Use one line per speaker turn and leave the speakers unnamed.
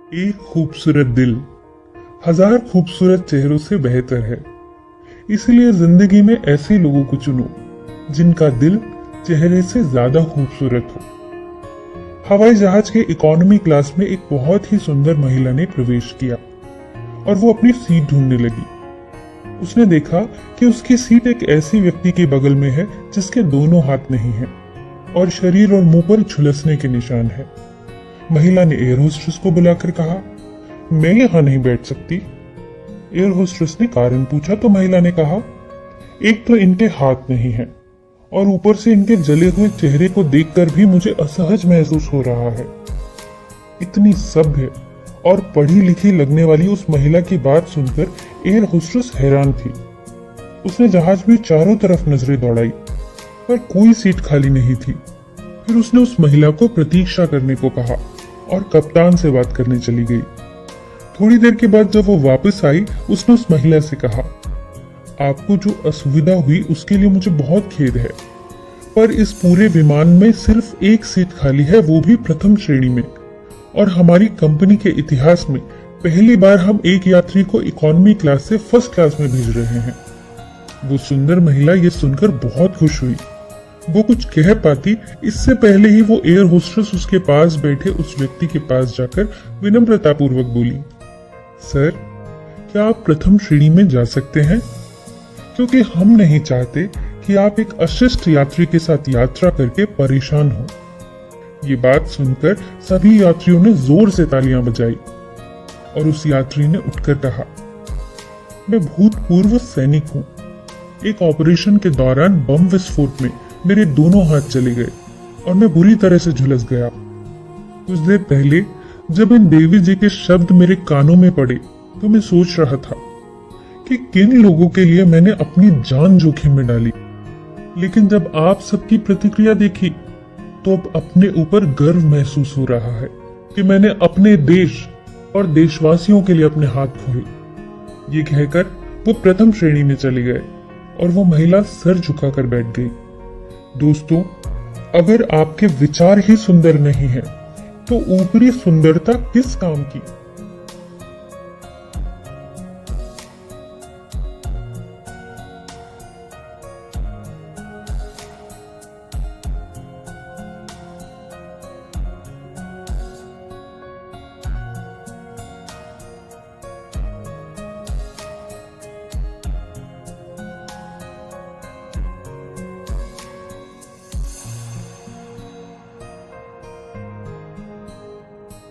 एक खूबसूरत दिल हजार खूबसूरत चेहरों से बेहतर है। इसलिए जिंदगी में ऐसे लोगों को चुनो जिनका दिल चेहरे से ज्यादा खूबसूरत हो। हवाई जहाज के इकोनॉमी क्लास में एक बहुत ही सुंदर महिला ने प्रवेश किया और वो अपनी सीट ढूंढने लगी। उसने देखा कि उसकी सीट एक ऐसे व्यक्ति के बगल में है जिसके दोनों हाथ नहीं हैं और शरीर और मुंह पर झुलसने के निशान है। महिला ने एयर होस्टेस को बुलाकर कहा, मैं यहां नहीं बैठ सकती। एयर होस्टेस ने कारण पूछा तो महिला ने कहा, एक तो इनके हाथ नहीं हैं और ऊपर से इनके जले हुए चेहरे को देखकर भी मुझे असहज महसूस हो रहा है। इतनी सभ्य और पढ़ी लिखी लगने वाली उस महिला की बात सुनकर एयर होस्टेस हैरान थी। उसने जहाज में चारों तरफ नजरें दौड़ाई पर कोई सीट खाली नहीं थी। फिर उसने उस महिला को प्रतीक्षा करने को कहा और कप्तान से बात करने चली गई। थोड़ी देर के बाद जब वो वापस आई, उसने उस महिला से कहा, आपको जो असुविधा हुई उसके लिए मुझे बहुत खेद है, पर इस पूरे विमान में सिर्फ एक सीट खाली है, वो भी प्रथम श्रेणी में, और हमारी कंपनी के इतिहास में पहली बार हम एक यात्री को इकोनॉमी क्लास से फर्स्ट क्लास में भेज रहे हैं। वो सुंदर महिला ये सुनकर बहुत खुश हुई। वो कुछ कह पाती इससे पहले ही वो एयर होस्टेस उसके पास बैठे उस व्यक्ति के पास जाकर विनम्रतापूर्वक बोली, सर, क्या आप प्रथम श्रेणी में जा सकते हैं? क्योंकि हम नहीं चाहते कि आप एक अशिष्ट यात्री के साथ यात्रा करके परेशान हो। ये बात सुनकर सभी यात्रियों ने जोर से तालियां बजाई और उस यात्री ने उठकर कहा, मैं भूतपूर्व सैनिक हूं। एक ऑपरेशन के दौरान बम विस्फोट में मेरे दोनों हाथ चले गए और मैं बुरी तरह से झुलस गया। कुछ देर पहले जब इन देवी जी के शब्द मेरे कानों में पड़े तो मैं सोच रहा था कि किन लोगों के लिए मैंने अपनी जान जोखिम में डाली। लेकिन जब आप सबकी प्रतिक्रिया देखी तो अब अपने ऊपर गर्व महसूस हो रहा है कि मैंने अपने देश और देशवासियों के लिए अपने हाथ खोले। ये कहकर वो प्रथम श्रेणी में चले गए और वो महिला सर झुकाकर बैठ गई। दोस्तों, अगर आपके विचार ही सुंदर नहीं है तो ऊपरी सुंदरता किस काम की।